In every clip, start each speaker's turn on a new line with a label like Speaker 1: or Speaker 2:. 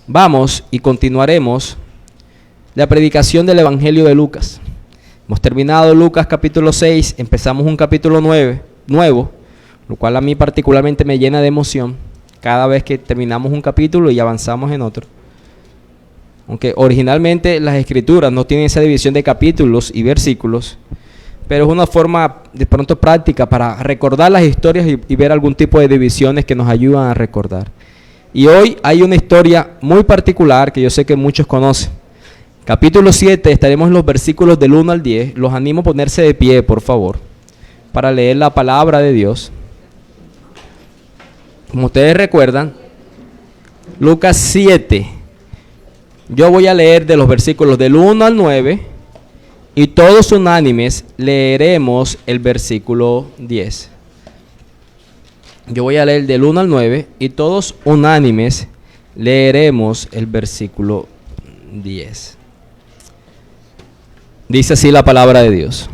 Speaker 1: Vamos y continuaremos la predicación del Evangelio de Lucas. Hemos terminado Lucas capítulo 6, empezamos un capítulo nuevo, lo cual a mí particularmente me llena de emoción cada vez que terminamos un capítulo y avanzamos en otro. Aunque originalmente las escrituras no tienen esa división de capítulos y versículos, pero es una forma de pronto práctica para recordar las historias y ver algún tipo de divisiones que nos ayudan a recordar. Y hoy hay una historia muy particular que yo sé que muchos conocen. Capítulo 7, estaremos en los versículos del 1 al 10. Los animo a ponerse de pie, por favor, para leer la palabra de Dios. Como ustedes recuerdan, Lucas 7. Yo voy a leer de los versículos del 1 al 9 y todos unánimes leeremos el versículo 10. Yo voy a leer del 1 al 9 y todos unánimes leeremos el versículo 10. Dice así la palabra de Dios.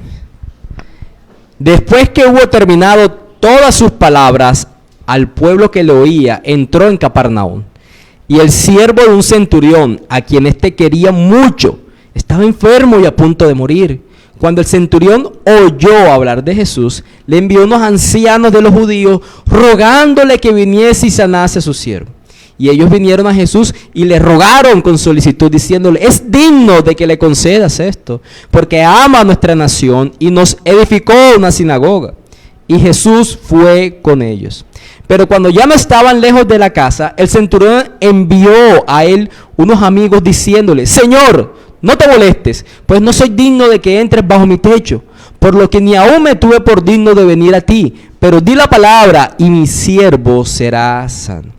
Speaker 1: Después que hubo terminado todas sus palabras al pueblo que le oía, entró en Capernaum. Y el siervo de un centurión, a quien éste quería mucho, estaba enfermo y a punto de morir. Cuando el centurión oyó hablar de Jesús, le envió unos ancianos de los judíos, rogándole que viniese y sanase a su siervo. Y ellos vinieron a Jesús y le rogaron con solicitud, diciéndole: es digno de que le concedas esto, porque ama a nuestra nación y nos edificó una sinagoga. Y Jesús fue con ellos. Pero cuando ya no estaban lejos de la casa, el centurión envió a él unos amigos diciéndole: Señor, no te molestes, pues no soy digno de que entres bajo mi techo, por lo que ni aún me tuve por digno de venir a ti, pero di la palabra y mi siervo será sano.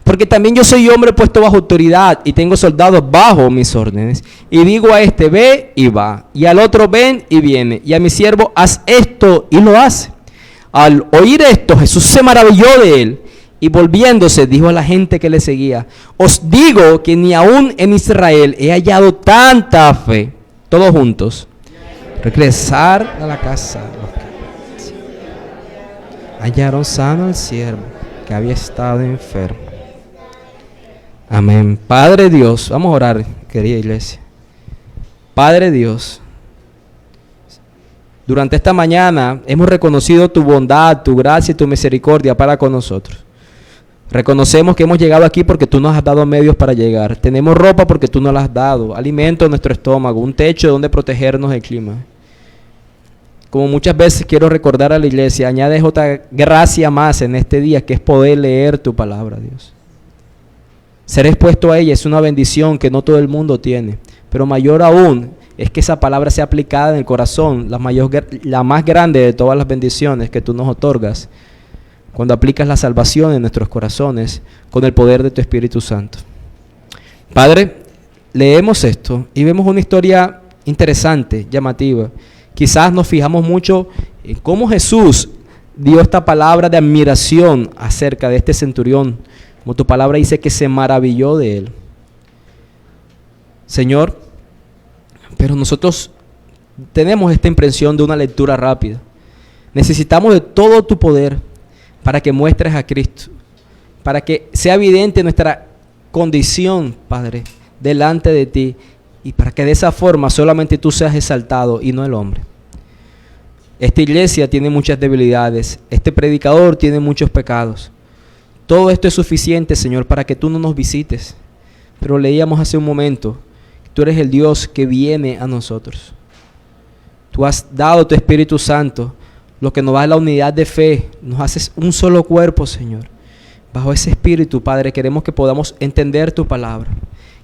Speaker 1: Porque también yo soy hombre puesto bajo autoridad y tengo soldados bajo mis órdenes. Y digo a este: ve y va, y al otro: ven y viene, y a mi siervo: haz esto, y lo hace. Al oír esto, Jesús se maravilló de él y volviéndose dijo a la gente que le seguía: os digo que ni aún en Israel he hallado tanta fe. Todos juntos. Regresar a la casa. Hallaron sano al siervo que había estado enfermo. Amén. Padre Dios, vamos a orar, querida iglesia. Padre Dios, durante esta mañana hemos reconocido tu bondad, tu gracia y tu misericordia para con nosotros. Reconocemos que hemos llegado aquí porque tú nos has dado medios para llegar. Tenemos ropa porque tú nos la has dado, alimento en nuestro estómago, un techo donde protegernos del clima. Como muchas veces quiero recordar a la iglesia, añade otra gracia más en este día, que es poder leer tu palabra, Dios. Ser expuesto a ella es una bendición que no todo el mundo tiene, pero mayor aún es que esa palabra sea aplicada en el corazón, la más grande de todas las bendiciones que tú nos otorgas, cuando aplicas la salvación en nuestros corazones con el poder de tu Espíritu Santo. Padre, leemos esto y vemos una historia interesante, llamativa. Quizás nos fijamos mucho en cómo Jesús dio esta palabra de admiración acerca de este centurión, como tu palabra dice que se maravilló de él. Señor, pero nosotros tenemos esta impresión de una lectura rápida. Necesitamos de todo tu poder para que muestres a Cristo, para que sea evidente nuestra condición, Padre, delante de ti, y para que de esa forma solamente tú seas exaltado y no el hombre. Esta iglesia tiene muchas debilidades, este predicador tiene muchos pecados. Todo esto es suficiente, Señor, para que tú no nos visites. Pero leíamos hace un momento: tú eres el Dios que viene a nosotros. Tú has dado tu Espíritu Santo, lo que nos da la unidad de fe. Nos haces un solo cuerpo, Señor. Bajo ese Espíritu, Padre, queremos que podamos entender tu palabra.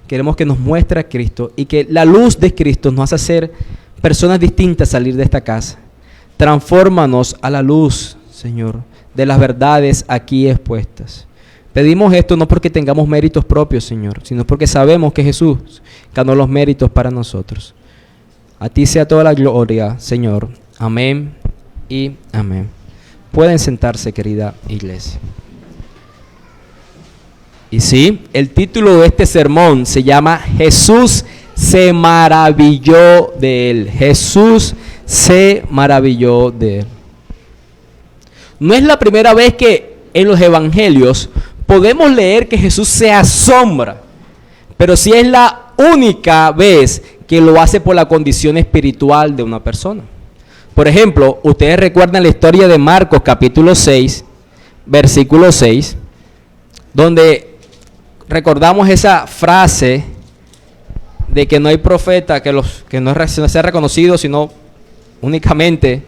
Speaker 1: Queremos que nos muestre a Cristo y que la luz de Cristo nos hace ser personas distintas al salir de esta casa. Transfórmanos a la luz, Señor, de las verdades aquí expuestas. Pedimos esto no porque tengamos méritos propios, Señor, sino porque sabemos que Jesús ganó los méritos para nosotros. A ti sea toda la gloria, Señor. Amén y amén. Pueden sentarse, querida iglesia. Y sí, el título de este sermón se llama Jesús se maravilló de él. Jesús se maravilló de él. No es la primera vez que en los evangelios podemos leer que Jesús se asombra pero sí es la única vez que lo hace por la condición espiritual de una persona. Por ejemplo, ustedes recuerdan la historia de Marcos capítulo 6, versículo 6, donde recordamos esa frase de que no hay profeta que no sea reconocido sino únicamente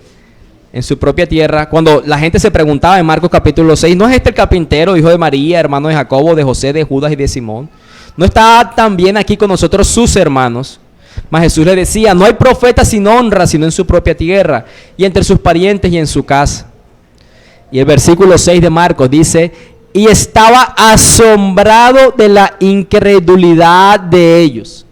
Speaker 1: en su propia tierra. Cuando la gente se preguntaba en Marcos capítulo 6, ¿no es este el carpintero, hijo de María, hermano de Jacobo, de José, de Judas y de Simón? ¿No está también aquí con nosotros sus hermanos? Mas Jesús le decía, no hay profeta sin honra, sino en su propia tierra, y entre sus parientes y en su casa. Y el versículo 6 de Marcos dice, y estaba asombrado de la incredulidad de ellos.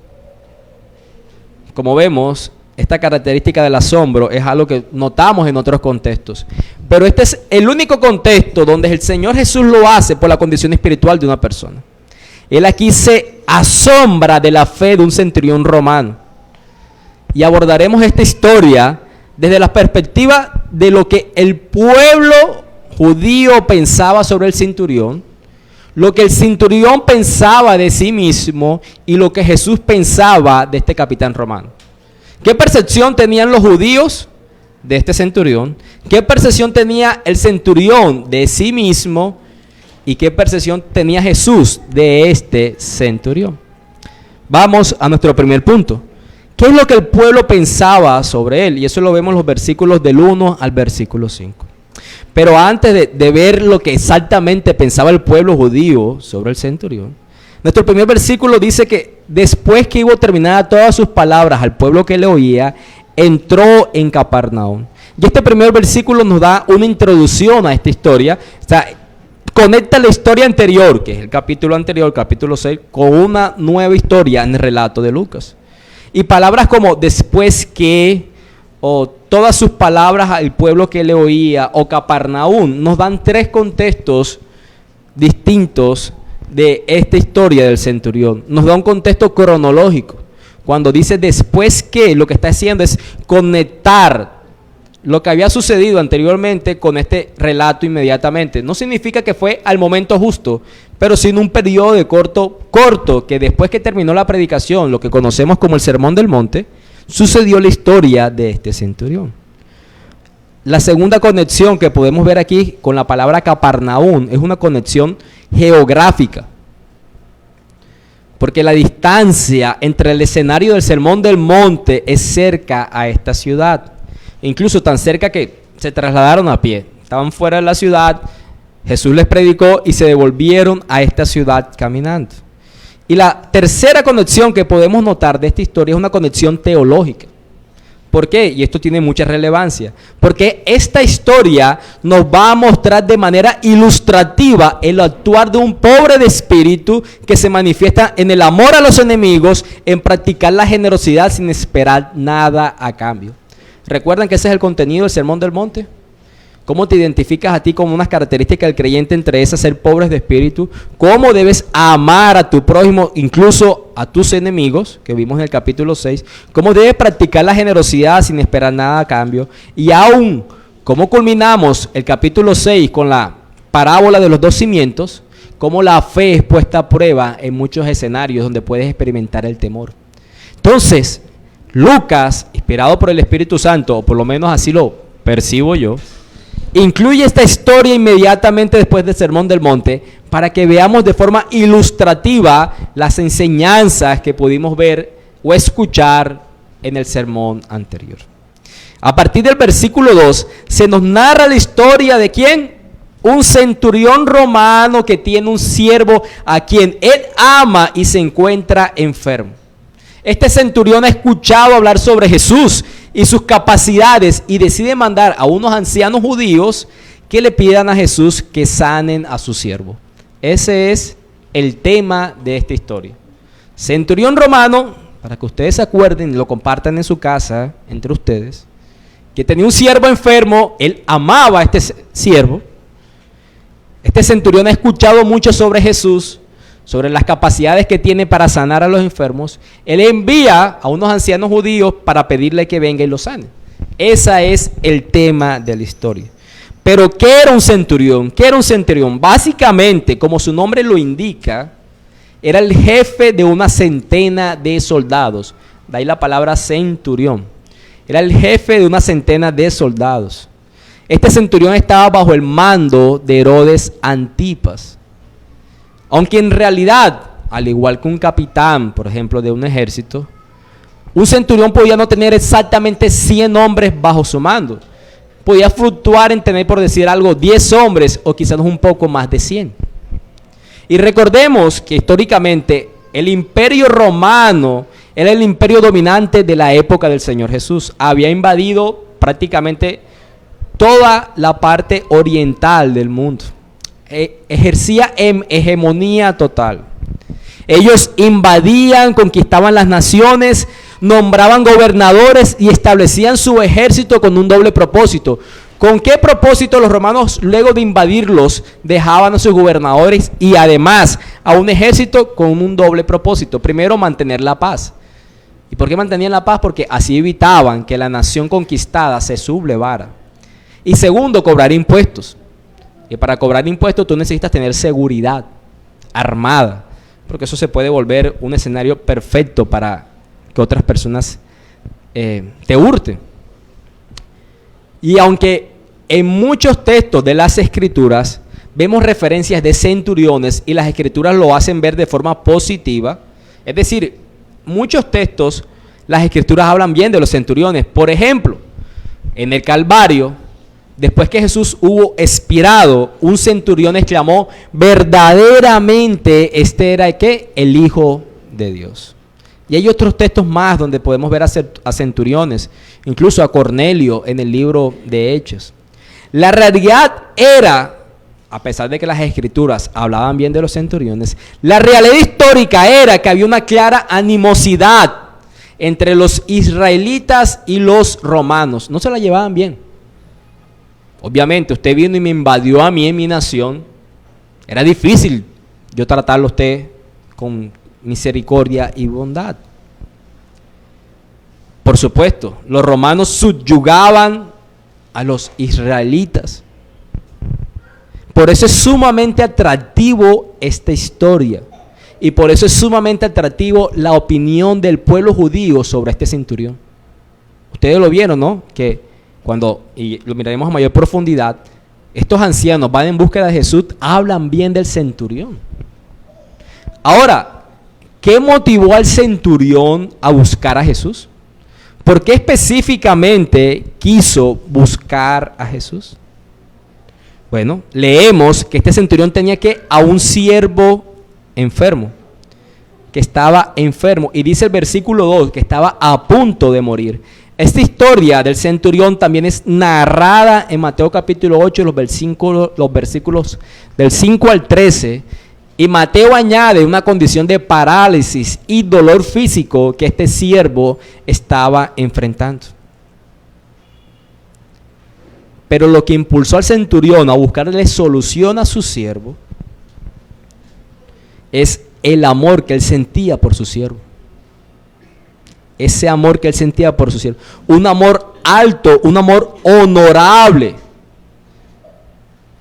Speaker 1: Como vemos, esta característica del asombro es algo que notamos en otros contextos. Pero este es el único contexto donde el Señor Jesús lo hace por la condición espiritual de una persona. Él aquí se asombra de la fe de un centurión romano. Y abordaremos esta historia desde la perspectiva de lo que el pueblo judío pensaba sobre el centurión, lo que el centurión pensaba de sí mismo y lo que Jesús pensaba de este capitán romano. ¿Qué percepción tenían los judíos de este centurión? ¿Qué percepción tenía el centurión de sí mismo? ¿Y qué percepción tenía Jesús de este centurión? Vamos a nuestro primer punto. ¿Qué es lo que el pueblo pensaba sobre él? Y eso lo vemos en los versículos del 1 al versículo 5. Pero antes de ver lo que exactamente pensaba el pueblo judío sobre el centurión, nuestro primer versículo dice que después que hubo terminado todas sus palabras al pueblo que le oía, entró en Capernaum. Y este primer versículo nos da una introducción a esta historia. O sea, conecta la historia anterior, que es el capítulo anterior, capítulo 6, con una nueva historia en el relato de Lucas. Y palabras como después que, o todas sus palabras al pueblo que le oía, o Capernaum, nos dan tres contextos distintos de esta historia del centurión. Nos da un contexto cronológico. Cuando dice después que, lo que está haciendo es conectar lo que había sucedido anteriormente con este relato inmediatamente. No significa que fue al momento justo, pero sí en un periodo de corto, que después que terminó la predicación, lo que conocemos como el Sermón del Monte, sucedió la historia de este centurión. La segunda conexión que podemos ver aquí con la palabra Capernaum es una conexión geográfica, porque la distancia entre el escenario del Sermón del Monte es cerca a esta ciudad. Incluso tan cerca que se trasladaron a pie. Estaban fuera de la ciudad, Jesús les predicó y se devolvieron a esta ciudad caminando. Y la tercera conexión que podemos notar de esta historia es una conexión teológica. ¿Por qué? Y esto tiene mucha relevancia. Porque esta historia nos va a mostrar de manera ilustrativa el actuar de un pobre de espíritu que se manifiesta en el amor a los enemigos, en practicar la generosidad sin esperar nada a cambio. ¿Recuerdan que ese es el contenido del Sermón del Monte? ¿Cómo te identificas a ti como unas características del creyente, entre esas ser pobres de espíritu? ¿Cómo debes amar a tu prójimo, incluso a tus enemigos, que vimos en el capítulo 6? ¿Cómo debes practicar la generosidad sin esperar nada a cambio? Y aún, ¿cómo culminamos el capítulo 6 con la parábola de los dos cimientos? ¿Cómo la fe es puesta a prueba en muchos escenarios donde puedes experimentar el temor? Entonces, Lucas, inspirado por el Espíritu Santo, o por lo menos así lo percibo yo, incluye esta historia inmediatamente después del Sermón del Monte para que veamos de forma ilustrativa las enseñanzas que pudimos ver o escuchar en el sermón anterior. A partir del versículo 2 se nos narra la historia de ¿quién? Un centurión romano que tiene un siervo a quien él ama y se encuentra enfermo. Este centurión ha escuchado hablar sobre Jesús y sus capacidades y decide mandar a unos ancianos judíos que le pidan a Jesús que sanen a su siervo. Ese es el tema de esta historia. Centurión romano, para que ustedes se acuerden y lo compartan en su casa entre ustedes, que tenía un siervo enfermo, él amaba a este siervo. Este centurión ha escuchado mucho sobre Jesús, sobre las capacidades que tiene para sanar a los enfermos. Él envía a unos ancianos judíos para pedirle que venga y los sane. Ese es el tema de la historia. Pero ¿qué era un centurión? ¿Qué era un centurión? Básicamente, como su nombre lo indica, Era el jefe de una centena de soldados. De ahí la palabra centurión. Era el jefe de una centena de soldados. Este centurión estaba bajo el mando de Herodes Antipas. Aunque en realidad, al igual que un capitán, por ejemplo, de un ejército, un centurión podía no tener exactamente 100 hombres bajo su mando. Podía fluctuar en tener, por decir algo, 10 hombres o quizás un poco más de 100. Y recordemos que históricamente el imperio romano era el imperio dominante de la época del Señor Jesús. Había invadido prácticamente toda la parte oriental del mundo. Ejercía hegemonía total. Ellos invadían, conquistaban las naciones, nombraban gobernadores y establecían su ejército con un doble propósito. ¿Con qué propósito los romanos, luego de invadirlos, dejaban a sus gobernadores y además a un ejército con un doble propósito? Primero, mantener la paz. ¿Y por qué mantenían la paz? Porque así evitaban que la nación conquistada se sublevara. Y segundo, cobrar impuestos. Y para cobrar impuestos tú necesitas tener seguridad armada, porque eso se puede volver un escenario perfecto para que otras personas te hurten. Y aunque en muchos textos de las Escrituras vemos referencias de centuriones y las Escrituras lo hacen ver de forma positiva, es decir, muchos textos, las Escrituras hablan bien de los centuriones. Por ejemplo, en el Calvario, después que Jesús hubo expirado, un centurión exclamó: verdaderamente este era ¿qué? El Hijo de Dios. Y hay otros textos más donde podemos ver a centuriones, incluso a Cornelio en el libro de Hechos. La realidad era, a pesar de que las Escrituras hablaban bien de los centuriones, la realidad histórica era que había una clara animosidad entre los israelitas y los romanos. No se la llevaban bien. Obviamente, usted vino y me invadió a mí en mi nación. Era difícil yo tratarlo a usted con misericordia y bondad. Por supuesto, los romanos subyugaban a los israelitas. Por eso es sumamente atractivo esta historia. Y por eso es sumamente atractivo la opinión del pueblo judío sobre este centurión. Ustedes lo vieron, ¿no? Que cuando, y lo miraremos a mayor profundidad, estos ancianos van en búsqueda de Jesús, hablan bien del centurión. Ahora, ¿qué motivó al centurión a buscar a Jesús? ¿Por qué específicamente quiso buscar a Jesús? Bueno, leemos que este centurión tenía a un siervo enfermo, que estaba enfermo, y dice el versículo 2 que estaba a punto de morir. Esta historia del centurión también es narrada en Mateo capítulo 8, los versículos del 5 al 13, y Mateo añade una condición de parálisis y dolor físico que este siervo estaba enfrentando. Pero lo que impulsó al centurión a buscarle solución a su siervo es el amor que él sentía por su siervo. Ese amor que él sentía por su siervo. Un amor alto, un amor honorable,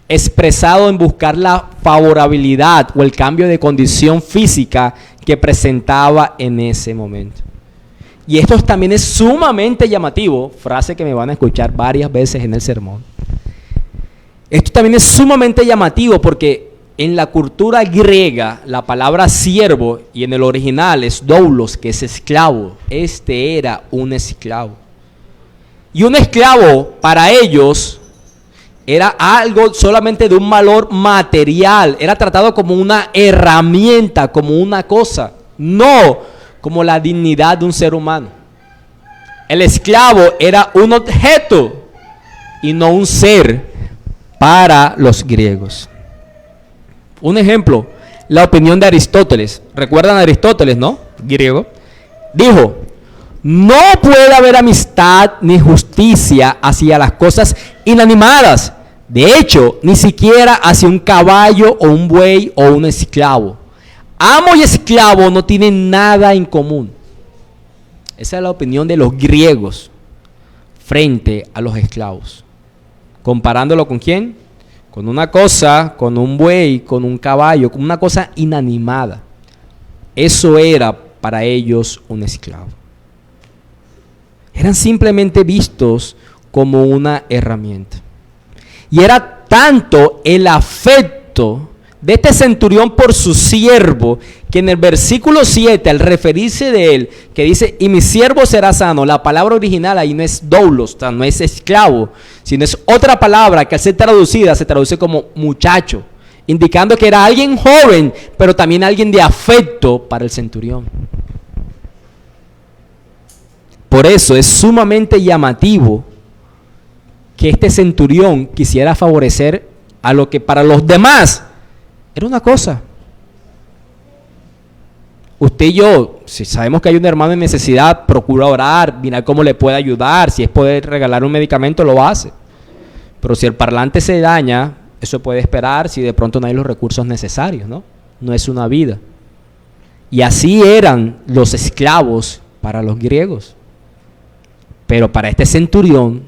Speaker 1: expresado en buscar la favorabilidad o el cambio de condición física que presentaba en ese momento. Y esto también es sumamente llamativo, frase que me van a escuchar varias veces en el sermón. Esto también es sumamente llamativo porque en la cultura griega la palabra siervo, y en el original es doulos, que es esclavo. Este era un esclavo. Y un esclavo para ellos era algo solamente de un valor material, era tratado como una herramienta, como una cosa, no como la dignidad de un ser humano. El esclavo era un objeto y no un ser para los griegos. Un ejemplo, la opinión de Aristóteles. ¿Recuerdan a Aristóteles, no? Griego. Dijo: no puede haber amistad ni justicia hacia las cosas inanimadas. De hecho, ni siquiera hacia un caballo o un buey o un esclavo. Amo y esclavo no tienen nada en común. Esa es la opinión de los griegos frente a los esclavos. Comparándolo con ¿quién? Con una cosa, con un buey, con un caballo, con una cosa inanimada. eso era para ellos un esclavo. Eran simplemente vistos como una herramienta. Y era tanto el afecto de este centurión por su siervo, que en el versículo 7, al referirse de él, que dice, y mi siervo será sano, la palabra original ahí no es doulos, o sea, no es esclavo, sino es otra palabra que al ser traducida se traduce como muchacho, indicando que era alguien joven, pero también alguien de afecto para el centurión. Por eso es sumamente llamativo que este centurión quisiera favorecer a lo que para los demás era una cosa. Usted y yo, si sabemos que hay un hermano en necesidad, procura orar, mirar cómo le puede ayudar, si es poder regalar un medicamento, lo hace. Pero si el parlante se daña, eso puede esperar si de pronto no hay los recursos necesarios, ¿no? No es una vida. Y así eran los esclavos para los griegos. Pero para este centurión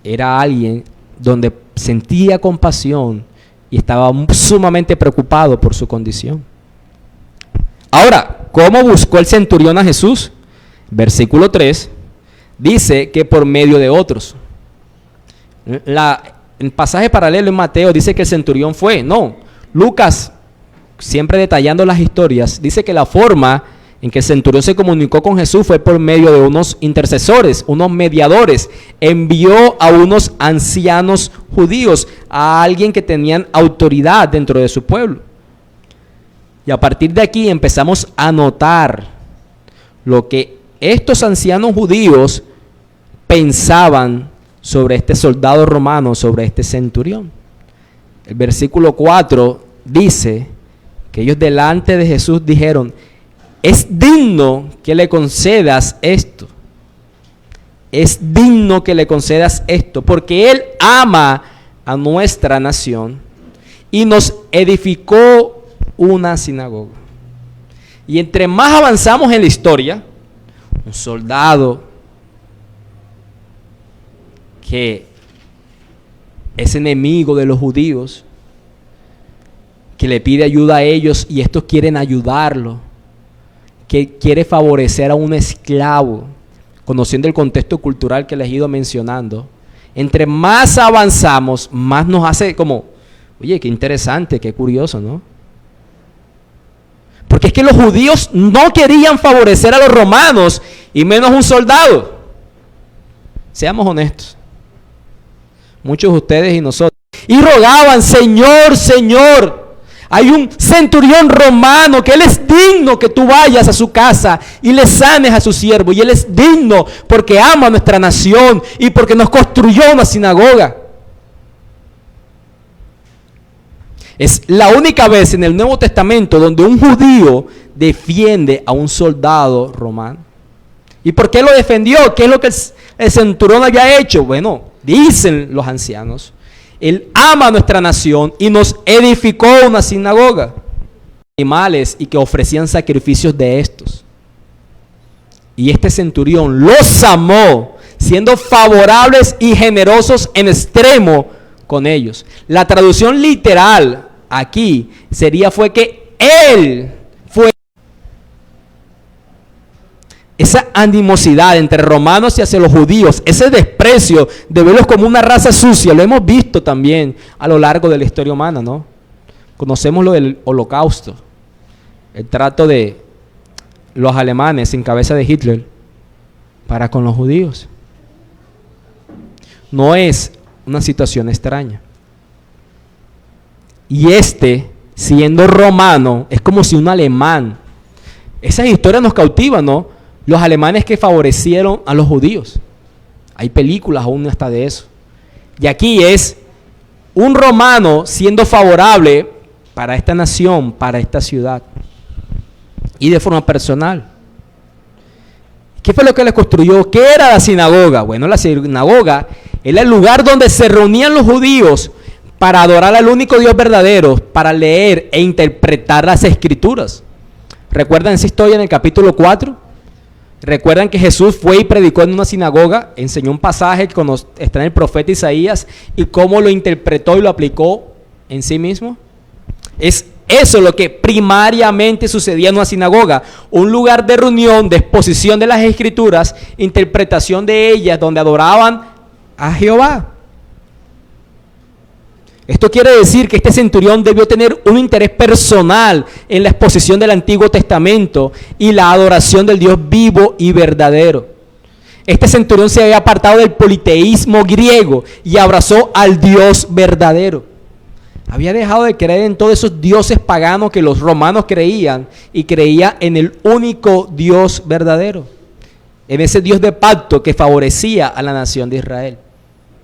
Speaker 1: era alguien donde sentía compasión y estaba sumamente preocupado por su condición. Ahora, ¿cómo buscó el centurión a Jesús? Versículo 3 dice que por medio de otros. El pasaje paralelo en Mateo dice que el centurión fue. No, Lucas, siempre detallando las historias, dice que la forma en que el centurión se comunicó con Jesús fue por medio de unos intercesores, unos mediadores. Envió a unos ancianos judíos, a alguien que tenían autoridad dentro de su pueblo. Y a partir de aquí empezamos a notar lo que estos ancianos judíos pensaban sobre este soldado romano, sobre este centurión. El versículo 4 dice que ellos delante de Jesús dijeron: es digno que le concedas esto. Es digno que le concedas esto, porque Él ama a nuestra nación y nos edificó una sinagoga. Y entre más avanzamos en la historia, un soldado que es enemigo de los judíos, que le pide ayuda a ellos y estos quieren ayudarlo, que quiere favorecer a un esclavo, conociendo el contexto cultural que les he ido mencionando. Entre más avanzamos, más nos hace como, oye, qué interesante, qué curioso, ¿no? Porque es que los judíos no querían favorecer a los romanos, y menos un soldado. Seamos honestos. Muchos de ustedes y nosotros. Y rogaban: Señor, Señor, hay un centurión romano que él es digno que tú vayas a su casa y le sanes a su siervo. Y él es digno porque ama a nuestra nación y porque nos construyó una sinagoga. Es la única vez en el Nuevo Testamento donde un judío defiende a un soldado romano. ¿Y por qué lo defendió? ¿Qué es lo que el centurión había hecho? Bueno, dicen los ancianos: Él ama a nuestra nación y nos edificó una sinagoga. Animales y que ofrecían sacrificios de estos. Y este centurión los amó, siendo favorables y generosos en extremo con ellos. La traducción literal aquí fue que él fue. Esa animosidad entre romanos y hacia los judíos, ese desprecio de verlos como una raza sucia, lo hemos visto también a lo largo de la historia humana, ¿no? Conocemos lo del Holocausto, el trato de los alemanes en cabeza de Hitler para con los judíos. No es una situación extraña. Y siendo romano, es como si un alemán. Esas historias nos cautivan, ¿no? Los alemanes que favorecieron a los judíos. Hay películas aún hasta de eso. Y aquí es un romano siendo favorable para esta nación, para esta ciudad. Y de forma personal. ¿Qué fue lo que les construyó? ¿Qué era la sinagoga? Bueno, la sinagoga era el lugar donde se reunían los judíos para adorar al único Dios verdadero, para leer e interpretar las escrituras. ¿Recuerdan esa historia en el capítulo 4? ¿Recuerdan que Jesús fue y predicó en una sinagoga? Enseñó un pasaje que está en el profeta Isaías y cómo lo interpretó y lo aplicó en sí mismo. Es Eso es lo que primariamente sucedía en una sinagoga, un lugar de reunión, de exposición de las Escrituras, interpretación de ellas, donde adoraban a Jehová. Esto quiere decir que este centurión debió tener un interés personal en la exposición del Antiguo Testamento y la adoración del Dios vivo y verdadero. Este centurión se había apartado del politeísmo griego y abrazó al Dios verdadero. Había dejado de creer en todos esos dioses paganos que los romanos creían y creía en el único Dios verdadero, en ese Dios de pacto que favorecía a la nación de Israel.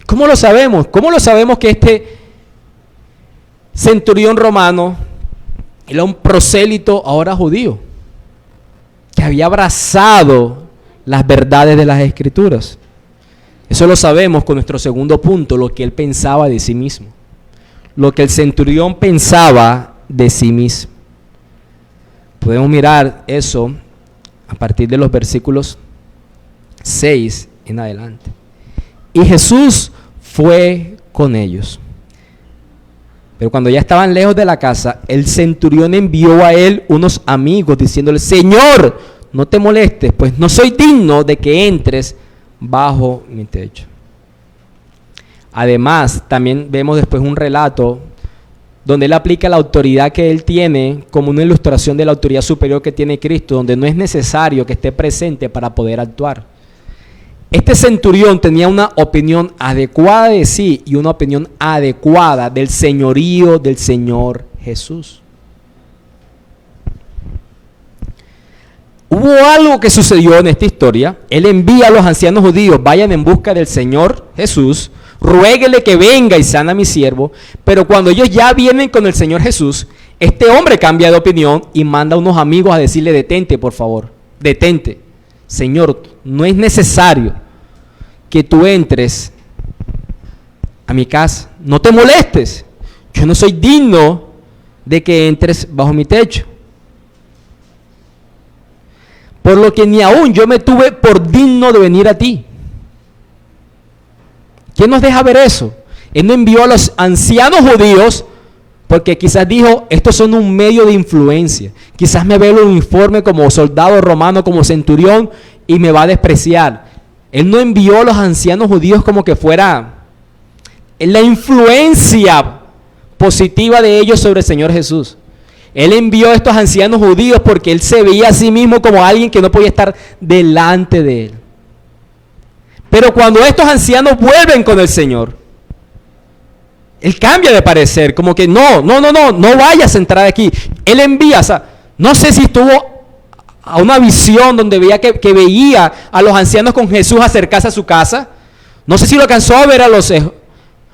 Speaker 1: ¿Cómo lo sabemos? ¿Cómo lo sabemos que este centurión romano era un prosélito ahora judío, que había abrazado las verdades de las Escrituras? Eso lo sabemos con nuestro segundo punto, lo que él pensaba de sí mismo. Lo que el centurión pensaba de sí mismo. Podemos mirar eso a partir de los versículos 6 en adelante. Y Jesús fue con ellos. Pero cuando ya estaban lejos de la casa, el centurión envió a él unos amigos diciéndole: Señor, no te molestes, pues no soy digno de que entres bajo mi techo. Además, también vemos después un relato donde él aplica la autoridad que él tiene como una ilustración de la autoridad superior que tiene Cristo, donde no es necesario que esté presente para poder actuar. Este centurión tenía una opinión adecuada de sí y una opinión adecuada del señorío del Señor Jesús. Hubo algo que sucedió en esta historia. Él envía a los ancianos judíos: vayan en busca del Señor Jesús, ruéguele que venga y sana a mi siervo. Pero cuando ellos ya vienen con el Señor Jesús, este hombre cambia de opinión y manda a unos amigos a decirle: detente, por favor, detente. Señor, no es necesario que tú entres a mi casa. No te molestes. Yo no soy digno de que entres bajo mi techo. Por lo que ni aún yo me tuve por digno de venir a ti. ¿Quién nos deja ver eso? Él no envió a los ancianos judíos porque quizás dijo: estos son un medio de influencia. Quizás me ve el uniforme como soldado romano, como centurión, y me va a despreciar. Él no envió a los ancianos judíos como que fuera la influencia positiva de ellos sobre el Señor Jesús. Él envió a estos ancianos judíos porque él se veía a sí mismo como alguien que no podía estar delante de él. Pero cuando estos ancianos vuelven con el Señor, él cambia de parecer, como que no vayas a entrar aquí. Él envía, o sea, no sé si estuvo a una visión donde veía que veía a los ancianos con Jesús acercarse a su casa. No sé si lo alcanzó a ver a los ojos,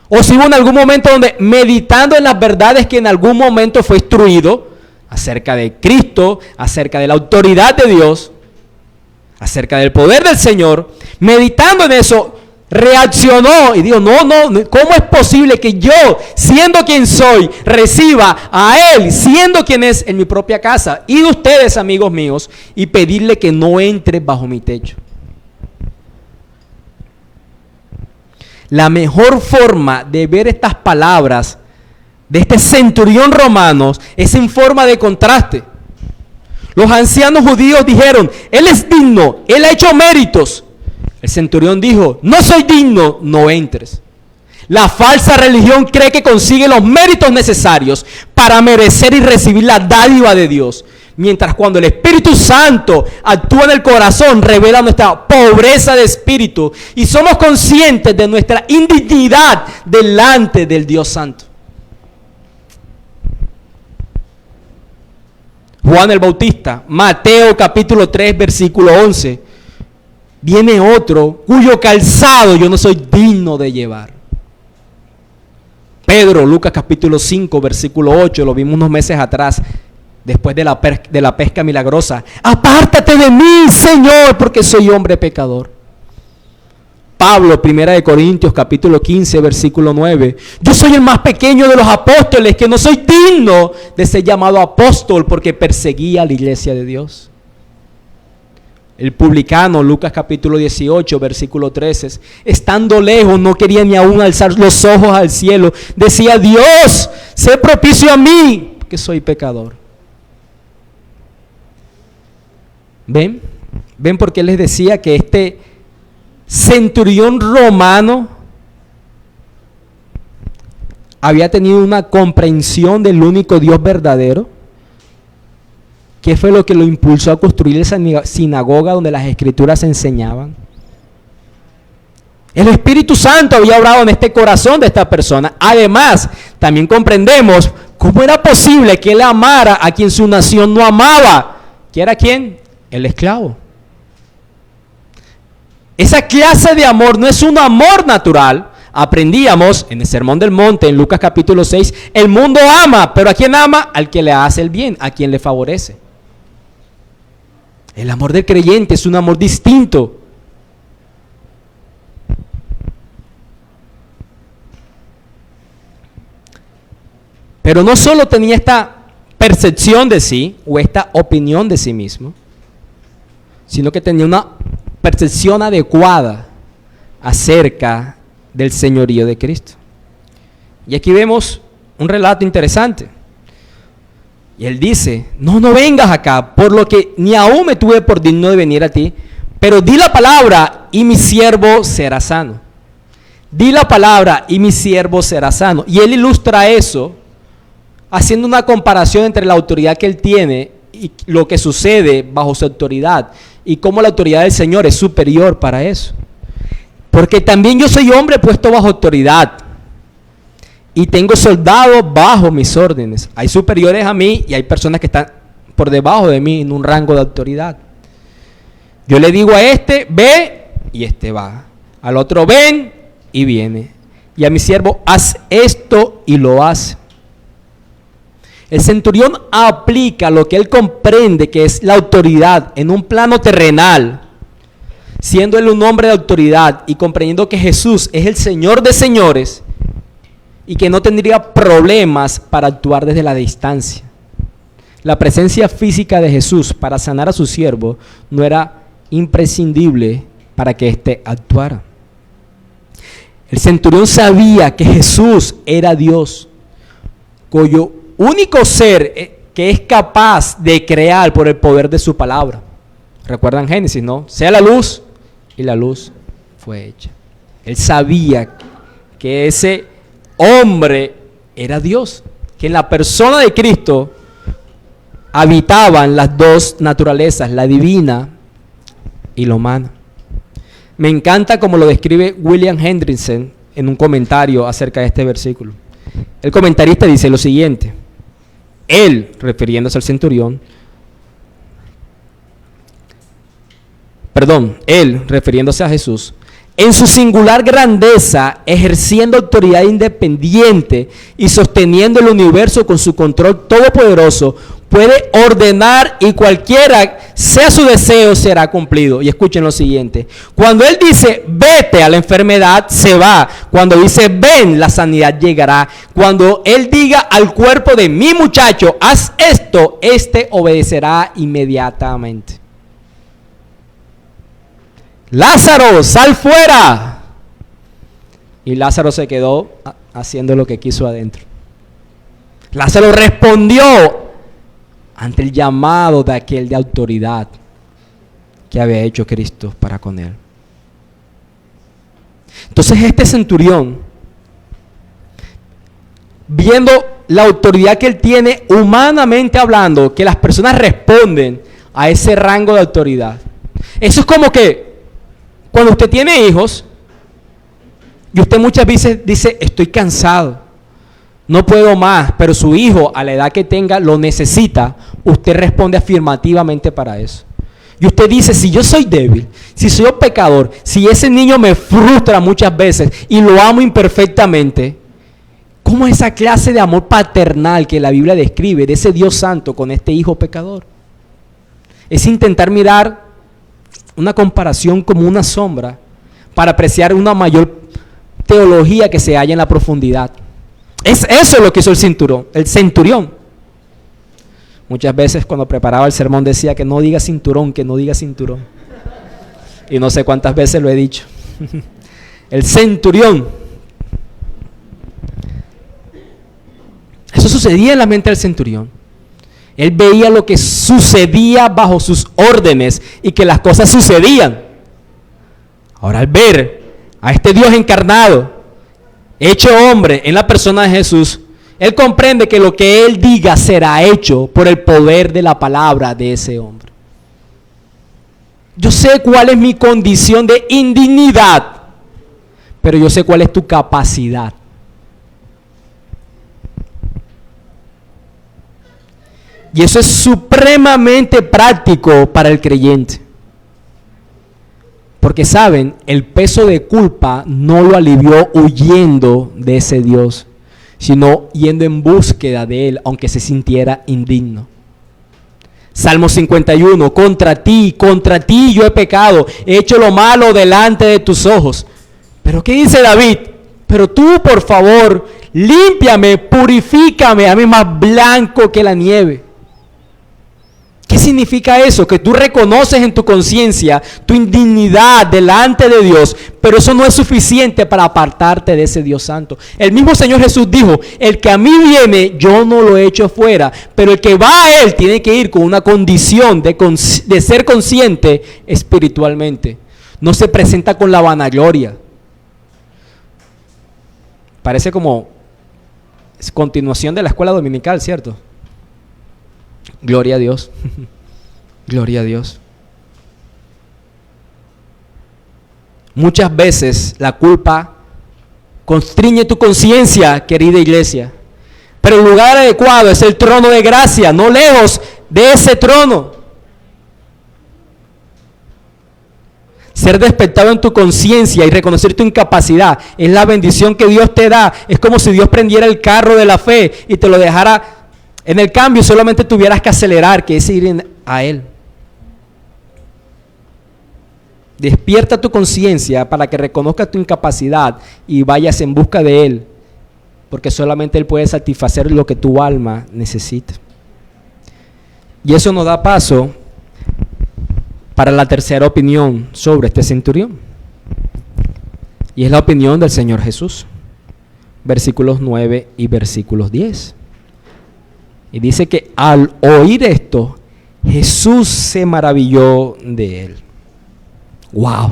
Speaker 1: o si hubo en algún momento donde, meditando en las verdades que en algún momento fue instruido acerca de Cristo, acerca de la autoridad de Dios, acerca del poder del Señor, meditando en eso, reaccionó y dijo: no, ¿cómo es posible que yo, siendo quien soy, reciba a Él, siendo quien es, en mi propia casa? Y ustedes, amigos míos, y pedirle que no entre bajo mi techo. La mejor forma de ver estas palabras de este centurión romano es en forma de contraste. Los ancianos judíos dijeron: Él es digno, Él ha hecho méritos. El centurión dijo: no soy digno, no entres. La falsa religión cree que consigue los méritos necesarios para merecer y recibir la dádiva de Dios. Mientras cuando el Espíritu Santo actúa en el corazón, revela nuestra pobreza de espíritu y somos conscientes de nuestra indignidad delante del Dios Santo. Juan el Bautista, Mateo capítulo 3, versículo 11. Viene otro cuyo calzado yo no soy digno de llevar. Pedro, Lucas capítulo 5, versículo 8, lo vimos unos meses atrás, después de la pesca milagrosa. Apártate de mí, Señor, porque soy hombre pecador. Pablo, 1 Corintios capítulo 15, versículo 9. Yo soy el más pequeño de los apóstoles, que no soy digno de ser llamado apóstol porque perseguía a la iglesia de Dios. El publicano, Lucas capítulo 18, versículo 13, estando lejos, no quería ni aún alzar los ojos al cielo. Decía: Dios, sé propicio a mí, que soy pecador. ¿Ven? ¿Ven por qué les decía que este centurión romano había tenido una comprensión del único Dios verdadero? ¿Qué fue lo que lo impulsó a construir esa sinagoga donde las escrituras se enseñaban? El Espíritu Santo había obrado en este corazón de esta persona. Además, también comprendemos cómo era posible que él amara a quien su nación no amaba. ¿Quién era quién? El esclavo. Esa clase de amor no es un amor natural. Aprendíamos en el Sermón del Monte, en Lucas capítulo 6, el mundo ama, pero ¿a quién ama? Al que le hace el bien, a quien le favorece. El amor del creyente es un amor distinto. Pero no solo tenía esta percepción de sí o esta opinión de sí mismo, sino que tenía una percepción adecuada acerca del señorío de Cristo. Y aquí vemos un relato interesante. Y él dice, no vengas acá, por lo que ni aún me tuve por digno de venir a ti, pero di la palabra y mi siervo será sano. Di la palabra y mi siervo será sano. Y él ilustra eso haciendo una comparación entre la autoridad que él tiene y lo que sucede bajo su autoridad y cómo la autoridad del Señor es superior para eso. Porque también yo soy hombre puesto bajo autoridad y tengo soldados bajo mis órdenes. Hay superiores a mí y hay personas que están por debajo de mí en un rango de autoridad. Yo le digo a este, ve, y este va. Al otro, ven, y viene. Y a mi siervo, haz esto, y lo hace. El centurión aplica lo que él comprende que es la autoridad en un plano terrenal, siendo él un hombre de autoridad y comprendiendo que Jesús es el Señor de señores y que no tendría problemas para actuar desde la distancia. La presencia física de Jesús para sanar a su siervo no era imprescindible para que éste actuara. El centurión sabía que Jesús era Dios, cuyo único ser que es capaz de crear por el poder de su palabra. Recuerdan Génesis, ¿no? Sea la luz, y la luz fue hecha. Él sabía que ese hombre era Dios, que en la persona de Cristo habitaban las dos naturalezas, la divina y la humana. Me encanta como lo describe William Hendrickson en un comentario acerca de este versículo. El comentarista dice lo siguiente: él, refiriéndose al centurión, él, refiriéndose a Jesús, en su singular grandeza, ejerciendo autoridad independiente y sosteniendo el universo con su control todopoderoso, puede ordenar y cualquiera sea su deseo será cumplido. Y escuchen lo siguiente: cuando él dice vete a la enfermedad, se va. Cuando dice ven, la sanidad llegará. Cuando él diga al cuerpo de mi muchacho, haz esto, este obedecerá inmediatamente. Lázaro, sal fuera. Y Lázaro se quedó haciendo lo que quiso adentro. Lázaro respondió ante el llamado de aquel de autoridad que había hecho Cristo para con él. Entonces este centurión, viendo la autoridad que él tiene humanamente hablando, que las personas responden a ese rango de autoridad. Eso es como que cuando usted tiene hijos y usted muchas veces dice estoy cansado, no puedo más, pero su hijo a la edad que tenga lo necesita, usted responde afirmativamente para eso. Y usted dice, si yo soy débil, si soy un pecador, si ese niño me frustra muchas veces y lo amo imperfectamente, ¿cómo es esa clase de amor paternal que la Biblia describe de ese Dios santo con este hijo pecador? Es intentar mirar una comparación como una sombra para apreciar una mayor teología que se halla en la profundidad. Es eso lo que hizo el centurión. Muchas veces cuando preparaba el sermón decía que no diga cinturón, que no diga cinturón. Y no sé cuántas veces lo he dicho. El centurión Eso sucedía en la mente del centurión. Él veía lo que sucedía bajo sus órdenes y que las cosas sucedían. Ahora, al ver a este Dios encarnado, hecho hombre en la persona de Jesús, él comprende que lo que él diga será hecho por el poder de la palabra de ese hombre. Yo sé cuál es mi condición de indignidad, pero yo sé cuál es tu capacidad. Y eso es supremamente práctico para el creyente. Porque saben, el peso de culpa no lo alivió huyendo de ese Dios, sino yendo en búsqueda de Él, aunque se sintiera indigno. Salmo 51, contra ti yo he pecado, he hecho lo malo delante de tus ojos. Pero ¿qué dice David? Pero tú, por favor, límpiame, purifícame, a mí más blanco que la nieve. ¿Qué significa eso? Que tú reconoces en tu conciencia tu indignidad delante de Dios, pero eso no es suficiente para apartarte de ese Dios santo. El mismo Señor Jesús dijo, el que a mí viene, yo no lo echo fuera, pero el que va a Él tiene que ir con una condición de ser consciente espiritualmente. No se presenta con la vanagloria. Parece como continuación de la escuela dominical, ¿cierto? Gloria a Dios. Gloria a Dios. Muchas veces la culpa constriñe tu conciencia, querida iglesia. Pero el lugar adecuado es el trono de gracia, no lejos de ese trono. Ser despertado en tu conciencia y reconocer tu incapacidad es la bendición que Dios te da. Es como si Dios prendiera el carro de la fe y te lo dejara. En el cambio, solamente tuvieras que acelerar, que es ir a Él. Despierta tu conciencia para que reconozcas tu incapacidad y vayas en busca de Él, porque solamente Él puede satisfacer lo que tu alma necesita. Y eso nos da paso para la tercera opinión sobre este centurión. Y es la opinión del Señor Jesús. Versículos 9 y versículos 10. Y dice que al oír esto, Jesús se maravilló de él. ¡Wow!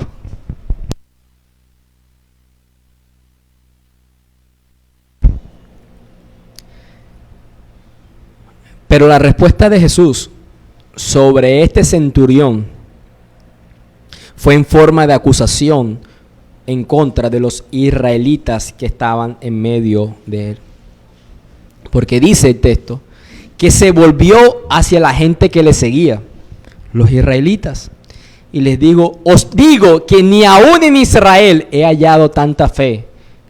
Speaker 1: Pero la respuesta de Jesús sobre este centurión fue en forma de acusación en contra de los israelitas que estaban en medio de él. Porque dice el texto que se volvió hacia la gente que le seguía, los israelitas, y les digo, os digo que ni aún en Israel he hallado tanta fe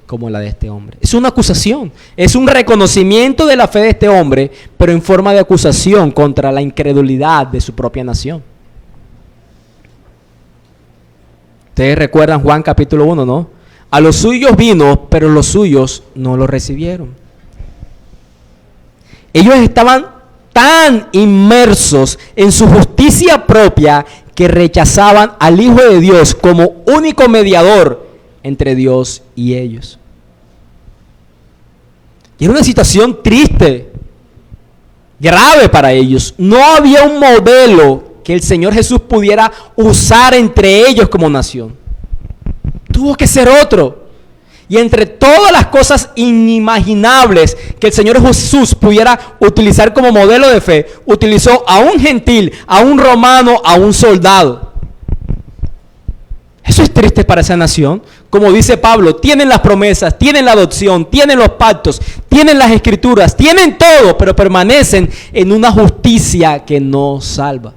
Speaker 1: como la de este hombre. Es una acusación, es un reconocimiento de la fe de este hombre, pero en forma de acusación contra la incredulidad de su propia nación. Ustedes recuerdan Juan capítulo 1, ¿no? A los suyos vino, pero los suyos no lo recibieron. Ellos estaban tan inmersos en su justicia propia que rechazaban al Hijo de Dios como único mediador entre Dios y ellos. Y era una situación triste, grave para ellos. No había un modelo que el Señor Jesús pudiera usar entre ellos como nación. Tuvo que ser otro. Y entre todas las cosas inimaginables que el Señor Jesús pudiera utilizar como modelo de fe, utilizó a un gentil, a un romano, a un soldado. Eso es triste para esa nación. Como dice Pablo, tienen las promesas, tienen la adopción, tienen los pactos, tienen las escrituras, tienen todo, pero permanecen en una justicia que no salva.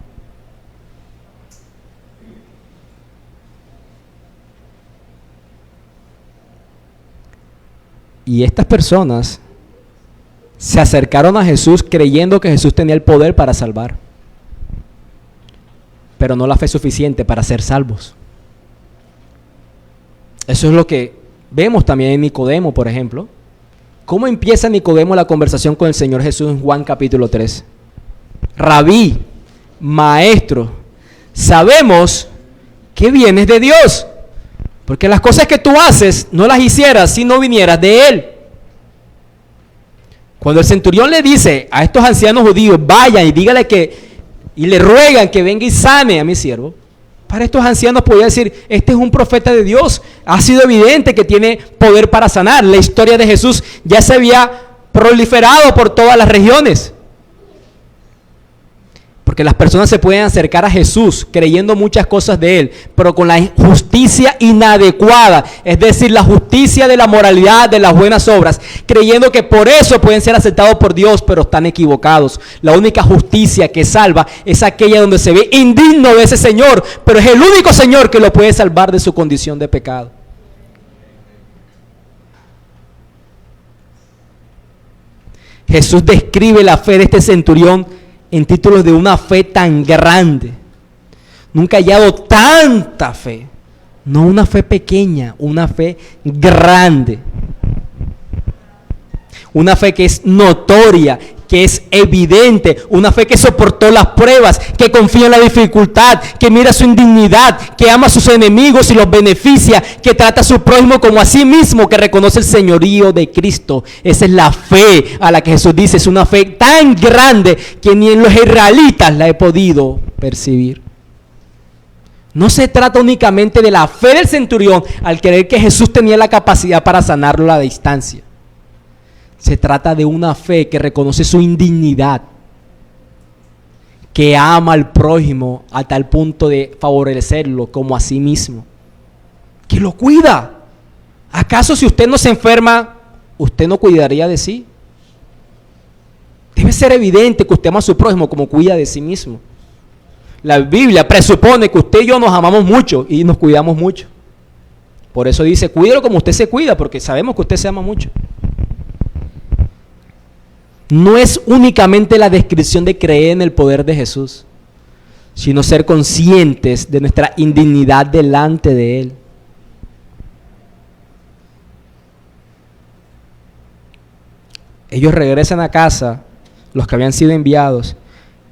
Speaker 1: Y estas personas se acercaron a Jesús creyendo que Jesús tenía el poder para salvar, pero no la fe suficiente para ser salvos. Eso es lo que vemos también en Nicodemo, por ejemplo. ¿Cómo empieza Nicodemo la conversación con el Señor Jesús en Juan capítulo 3? Rabí, maestro, sabemos que vienes de Dios, porque las cosas que tú haces no las hicieras si no vinieras de Él. Cuando el centurión le dice a estos ancianos judíos, vayan y dígale y le ruegan que venga y sane a mi siervo, para estos ancianos podía decir, este es un profeta de Dios, ha sido evidente que tiene poder para sanar. La historia de Jesús ya se había proliferado por todas las regiones. Porque las personas se pueden acercar a Jesús creyendo muchas cosas de Él, pero con la justicia inadecuada, es decir, la justicia de la moralidad, de las buenas obras, creyendo que por eso pueden ser aceptados por Dios, pero están equivocados. La única justicia que salva es aquella donde se ve indigno de ese Señor, pero es el único Señor que lo puede salvar de su condición de pecado. Jesús describe la fe de este centurión en títulos de una fe tan grande. Nunca he hallado tanta fe. No una fe pequeña, una fe grande. Una fe que es notoria, que es evidente. Una fe que soportó las pruebas, que confía en la dificultad, que mira su indignidad, que ama a sus enemigos y los beneficia, que trata a su prójimo como a sí mismo, que reconoce el señorío de Cristo. Esa es la fe a la que Jesús dice, es una fe tan grande que ni en los israelitas la he podido percibir. No se trata únicamente de la fe del centurión al creer que Jesús tenía la capacidad para sanarlo a la distancia. Se trata de una fe que reconoce su indignidad, que ama al prójimo a tal punto de favorecerlo como a sí mismo, que lo cuida. ¿Acaso si usted no se enferma, usted no cuidaría de sí? Debe ser evidente que usted ama a su prójimo como cuida de sí mismo. La Biblia presupone que usted y yo nos amamos mucho y nos cuidamos mucho. Por eso dice, cuídelo como usted se cuida, porque sabemos que usted se ama mucho. No es únicamente la descripción de creer en el poder de Jesús, sino ser conscientes de nuestra indignidad delante de Él. Ellos regresan a casa, los que habían sido enviados,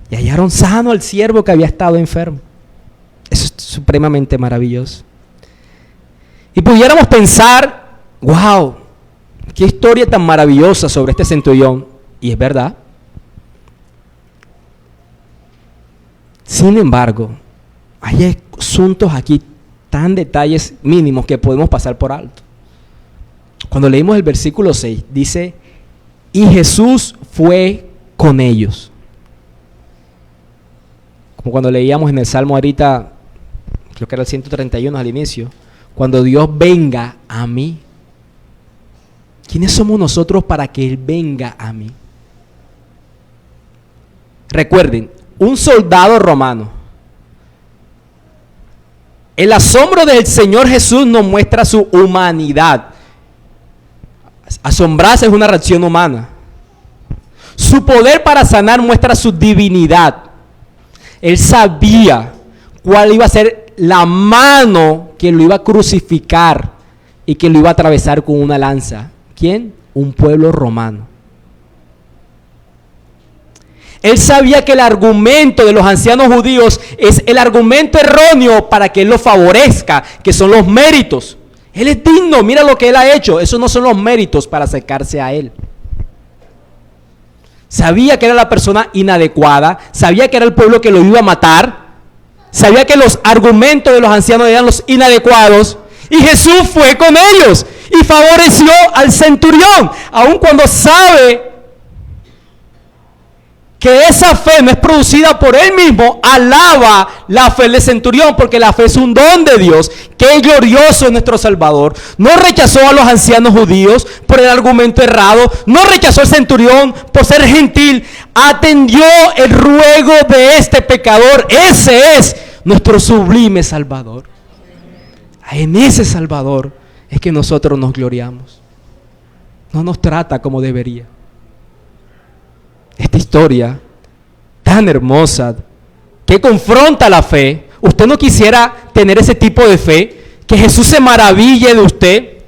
Speaker 1: y hallaron sano al siervo que había estado enfermo. Eso es supremamente maravilloso. Y pudiéramos pensar, wow, qué historia tan maravillosa sobre este centurión. Y es verdad. Sin embargo, hay asuntos aquí, tan detalles mínimos que podemos pasar por alto. Cuando leímos el versículo 6, dice, y Jesús fue con ellos. Como cuando leíamos en el Salmo ahorita, creo que era el 131 al inicio, cuando Dios venga a mí. ¿Quiénes somos nosotros para que Él venga a mí? Recuerden, un soldado romano. El asombro del Señor Jesús nos muestra su humanidad. Asombrarse es una reacción humana. Su poder para sanar muestra su divinidad. Él sabía cuál iba a ser la mano que lo iba a crucificar y que lo iba a atravesar con una lanza. ¿Quién? Un pueblo romano. Él sabía que el argumento de los ancianos judíos es el argumento erróneo para que Él lo favorezca, que son los méritos. Él es digno, mira lo que Él ha hecho. Esos no son los méritos para acercarse a Él. Sabía que era la persona inadecuada, sabía que era el pueblo que lo iba a matar, sabía que los argumentos de los ancianos eran los inadecuados, y Jesús fue con ellos y favoreció al centurión, aun cuando sabe que esa fe no es producida por él mismo, alaba la fe del centurión, porque la fe es un don de Dios. Qué glorioso es nuestro Salvador. No rechazó a los ancianos judíos por el argumento errado, no rechazó al centurión por ser gentil, atendió el ruego de este pecador. Ese es nuestro sublime Salvador. En ese Salvador es que nosotros nos gloriamos. No nos trata como debería. Esta historia tan hermosa que confronta la fe. Usted no quisiera tener ese tipo de fe, que Jesús se maraville de usted,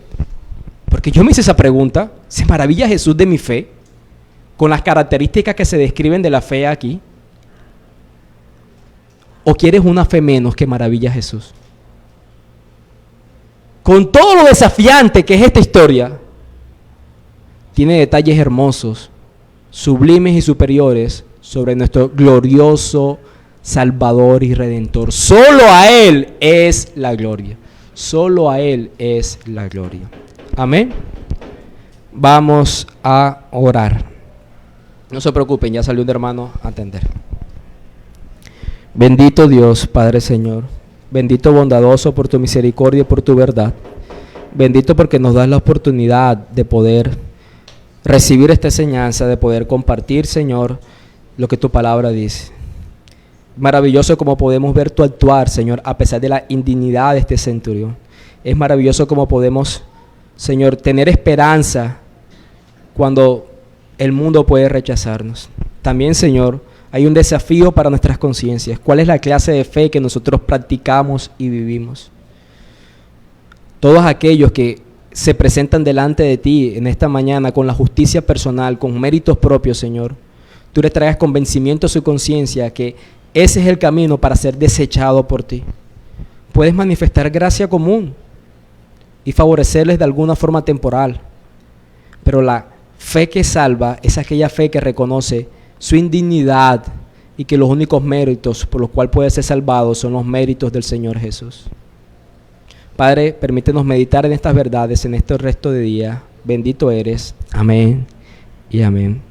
Speaker 1: porque yo me hice esa pregunta. ¿Se maravilla Jesús de mi fe con las características que se describen de la fe aquí? ¿O quieres una fe menos que maravilla a Jesús? Con todo lo desafiante que es esta historia, tiene detalles hermosos sublimes y superiores sobre nuestro glorioso Salvador y Redentor. Solo a Él es la gloria. Solo a Él es la gloria. Amén. Vamos a orar. No se preocupen, ya salió un hermano a atender. Bendito Dios, Padre Señor. Bendito bondadoso por tu misericordia y por tu verdad. Bendito porque nos das la oportunidad de poder recibir esta enseñanza, de poder compartir, Señor, lo que tu palabra dice. Maravilloso como podemos ver tu actuar, Señor, a pesar de la indignidad de este centurión. Es maravilloso como podemos, Señor, tener esperanza cuando el mundo puede rechazarnos. También, Señor, hay un desafío para nuestras conciencias. ¿Cuál es la clase de fe que nosotros practicamos y vivimos? Todos aquellos que se presentan delante de ti en esta mañana con la justicia personal, con méritos propios, Señor, tú les traigas convencimiento a su conciencia que ese es el camino para ser desechado por ti. Puedes manifestar gracia común y favorecerles de alguna forma temporal, pero la fe que salva es aquella fe que reconoce su indignidad y que los únicos méritos por los cuales puede ser salvado son los méritos del Señor Jesús. Padre, permítenos meditar en estas verdades en este resto de día. Bendito eres. Amén y amén.